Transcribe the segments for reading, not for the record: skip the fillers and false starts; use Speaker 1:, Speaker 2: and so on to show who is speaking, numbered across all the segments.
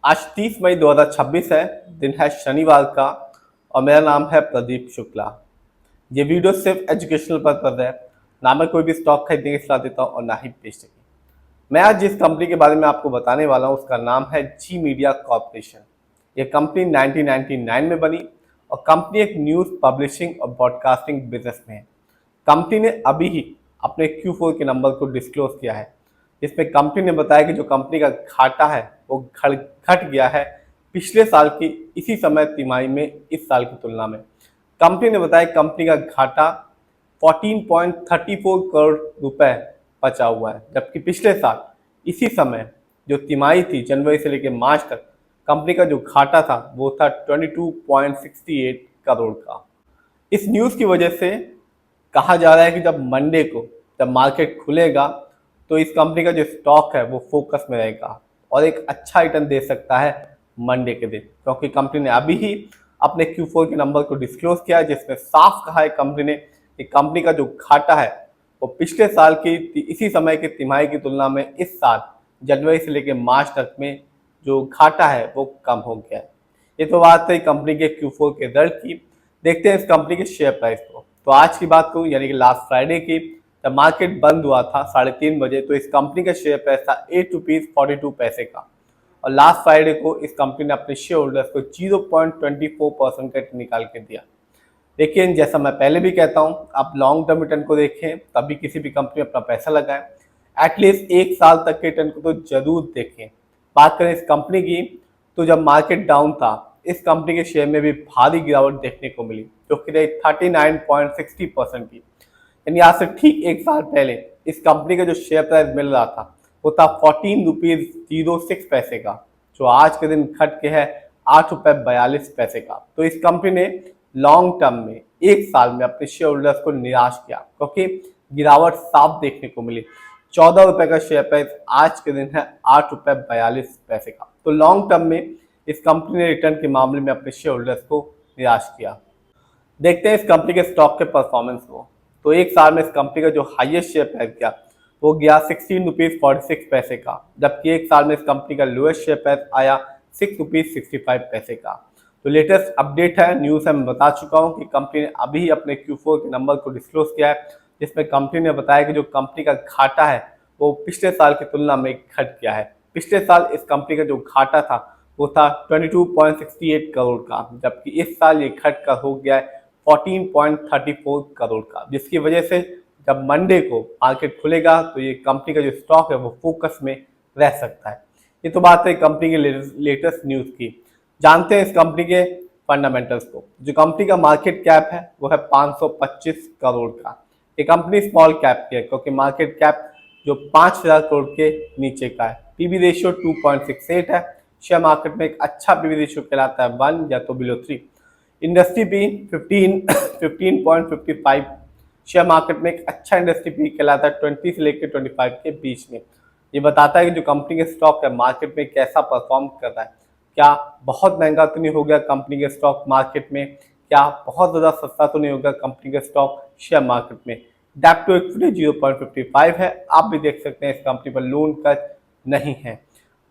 Speaker 1: आज 30 मई 2026 है। दिन है शनिवार का और मेरा नाम है प्रदीप शुक्ला। ये वीडियो सिर्फ एजुकेशनल पर्पज है। ना मैं कोई भी स्टॉक खरीदने की सलाह देता हूँ और ना ही बेचने की। मैं आज जिस कंपनी के बारे में आपको बताने वाला हूँ उसका नाम है जी मीडिया कॉर्पोरेशन। ये कंपनी 1999 में बनी और कंपनी एक न्यूज़ पब्लिशिंग और ब्रॉडकास्टिंग बिजनेस में है। कंपनी ने अभी ही अपने Q4 के नंबर को डिस्क्लोज किया है। इसमें कंपनी ने बताया कि जो कंपनी का घाटा है वो घट गया है पिछले साल की इसी समय तिमाही में इस साल की तुलना में। कंपनी ने बताया कंपनी का घाटा 14.34 करोड़ रुपए बचा हुआ है, जबकि पिछले साल इसी समय जो तिमाही थी जनवरी से लेकर मार्च तक कंपनी का जो घाटा था वो था 22.68 करोड़ का। इस न्यूज़ की वजह से कहा जा रहा है कि जब मंडे को जब मार्केट खुलेगा तो इस कंपनी का जो स्टॉक है वो फोकस में रहेगा और एक अच्छा रिटर्न दे सकता है मंडे के दिन, क्योंकि कंपनी ने अभी ही अपने Q4 के नंबर को डिस्क्लोज किया है जिसमें साफ कहा है कंपनी ने कि कंपनी का जो घाटा है वो पिछले साल की इसी समय की तिमाही की तुलना में इस साल जनवरी से लेकर मार्च तक में जो घाटा है वो कम हो गया है। ये तो बात है कंपनी के Q4 के रिजल्ट की। देखते हैं इस कंपनी के शेयर प्राइस को। तो आज की बात करूँ यानी कि लास्ट फ्राइडे की, जब मार्केट बंद हुआ था 3:30 बजे, तो इस कंपनी का शेयर प्राइस था ₹8.42 का और लास्ट फ्राइडे को इस कंपनी ने अपने शेयर होल्डर्स को 0.24% का रिटर्न निकाल के दिया। लेकिन जैसा मैं पहले भी कहता हूँ, आप लॉन्ग टर्म रिटर्न को देखें तभी किसी भी कंपनी में अपना पैसा लगाएं। एटलीस्ट 1 साल तक के रिटर्न को तो जरूर देखें। बात करें इस कंपनी की, तो जब मार्केट डाउन था इस कंपनी के शेयर में भी भारी गिरावट देखने को मिली, जो कि रही 39.60% की। यानी आज से ठीक 1 साल पहले इस कंपनी का जो शेयर प्राइस मिल रहा था वो था ₹14.06 का, जो आज के दिन घट के है ₹8.42 का। तो इस कंपनी ने लॉन्ग टर्म में 1 साल में अपने शेयर होल्डर्स को निराश किया, क्योंकि गिरावट साफ देखने को मिली। ₹14 का शेयर प्राइस आज के दिन है ₹8.42 का। तो लॉन्ग टर्म में इस कंपनी ने रिटर्न के मामले में अपने शेयर होल्डर्स को निराश किया। देखते हैं इस कंपनी के स्टॉक के परफॉर्मेंस को। तो 1 साल में इस कंपनी का जो हाईएस्ट शेयर प्राइस गया वो गया ₹16.46 का, जबकि 1 साल में इस कंपनी का लोएस्ट शेयर प्राइस आया ₹6.65 का। तो लेटेस्ट अपडेट है, न्यूज़ है, मैं बता चुका हूँ कि कंपनी ने अभी अपने Q4 के नंबर को डिस्क्लोज किया है, जिसमें कंपनी ने बताया कि जो कंपनी का घाटा है वो पिछले साल की तुलना में घट गया है। पिछले साल इस कंपनी का जो घाटा था वो था 22.68 करोड़ का, जबकि इस साल ये घट कर हो गया है 14.34 करोड़ का, जिसकी वजह से जब मंडे को मार्केट खुलेगा तो ये कंपनी का जो स्टॉक है वो फोकस में रह सकता है। ये तो बात है कंपनी के लेटेस्ट न्यूज़ की। जानते हैं इस कंपनी के फंडामेंटल्स को। जो कंपनी का मार्केट कैप है वो है 525 करोड़ का। ये कंपनी स्मॉल कैप की है, क्योंकि मार्केट कैप जो 5,000 करोड़ के नीचे का है। पीबी रेशियो 2.68 है। शेयर मार्केट में एक अच्छा पीबी रेशियो कहलाता है 1 या तो below 3। Industry P 15.55। Share market में एक अच्छा इंडस्ट्री पी कहलाता है 20 से लेकर 25 के बीच में। ये बताता है कि जो कंपनी के स्टॉक है मार्केट में कैसा परफॉर्म कर रहा है। क्या बहुत महंगा तो नहीं हो गया कंपनी के स्टॉक मार्केट में, क्या बहुत ज़्यादा सस्ता तो नहीं होगा कंपनी के स्टॉक शेयर मार्केट में। डेप्ट टू इक्विटी 0.55 है। आप भी देख सकते हैं इस कंपनी पर लोन का नहीं है।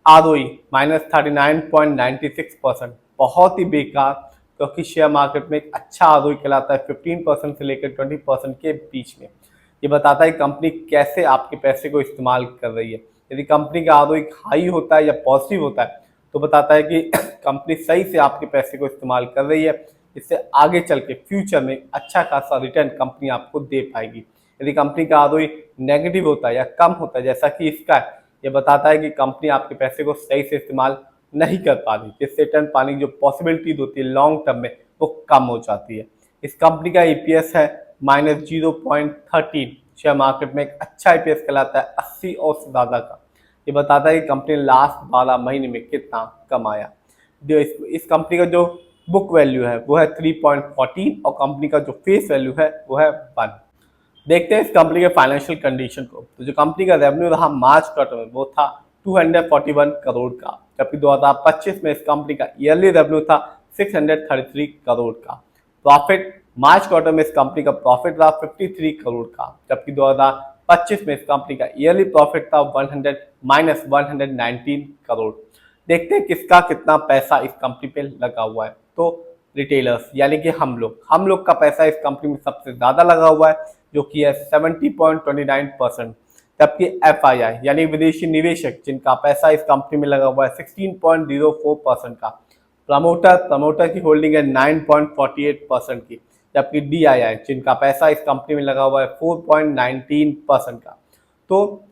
Speaker 1: ROE -39.96%, बहुत ही बेकार, क्योंकि शेयर मार्केट में एक अच्छा ROE कहलाता है 15% से लेकर 20% के बीच में। ये बताता है कंपनी कैसे आपके पैसे को इस्तेमाल कर रही है। यदि कंपनी का ROE हाई होता है या पॉजिटिव होता है तो बताता है कि कंपनी सही से आपके पैसे को इस्तेमाल कर रही है, इससे आगे चल के फ्यूचर में अच्छा खासा रिटर्न कंपनी आपको दे पाएगी। यदि कंपनी का ROE नेगेटिव होता है या कम होता है जैसा कि इसका है, ये बताता है कि कंपनी आपके पैसे को सही से इस्तेमाल नहीं कर पा रही, जिससे रिटर्न पाने की जो पॉसिबिलिटीज होती है लॉन्ग टर्म में वो कम हो जाती है। इस कंपनी का EPS है -0.13। शेयर मार्केट में एक अच्छा EPS कहलाता है 80 और ज़्यादा का। ये बताता है कि कंपनी ने लास्ट 12 महीने में कितना कमाया। जो इस कंपनी का जो बुक वैल्यू है वो है 3.14 और कंपनी का जो फेस वैल्यू है वो है 1। देखते हैं इस कंपनी के फाइनेंशियल कंडीशन को। तो जो कंपनी का रेवेन्यू रहा मार्च क्वार्टर में वो था 241 करोड़ का, जबकि 2025 में इस कंपनी का ईयरली रेवेन्यू था 633 करोड़ का। प्रॉफिट मार्च क्वार्टर में इस कंपनी का प्रॉफिट रहा 53 करोड़ का, जबकि 2025 में इस कंपनी का ईयरली प्रॉफिट था -119 करोड़। देखते हैं किसका कितना पैसा इस कंपनी पे लगा हुआ है। तो रिटेलर्स यानी कि हम लोग का पैसा इस कंपनी में सबसे ज्यादा लगा हुआ है, जो कि है 70.29%। जबकि FII यानी विदेशी निवेशक जिनका पैसा इस कंपनी में लगा हुआ है 16.04% का। प्रमोटर की होल्डिंग है 9.48% की। जबकि DII जिनका पैसा इस कंपनी में लगा हुआ है 4.19% का। तो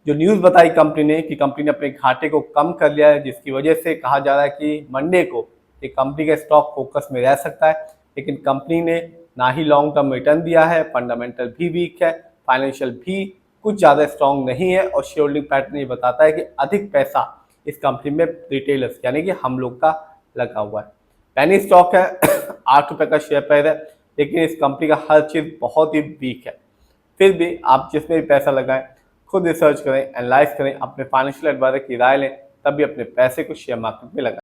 Speaker 1: जो न्यूज़ बताई कंपनी ने कि कंपनी ने अपने घाटे को कम कर लिया है, जिसकी वजह से कहा जा रहा है कि मंडे को ये कंपनी का स्टॉक फोकस में रह सकता है। लेकिन कंपनी ने ना ही लॉन्ग टर्म रिटर्न दिया है, फंडामेंटल भी वीक है, फाइनेंशियल भी कुछ ज़्यादा स्ट्रॉन्ग नहीं है, और शेयर होल्डिंग पैटर्न ये बताता है कि अधिक पैसा इस कंपनी में रिटेलर्स यानी कि हम लोग का लगा हुआ है। पैनी स्टॉक है, 8 रुपये का शेयर प्राइस है, लेकिन इस कंपनी का हर चीज़ बहुत ही वीक है। फिर भी आप जिसमें भी पैसा लगाएं, खुद रिसर्च करें, एनालाइज करें, अपने फाइनेंशियल एडवाइजर की राय लें, तभी अपने पैसे को शेयर मार्केट में लगाएं।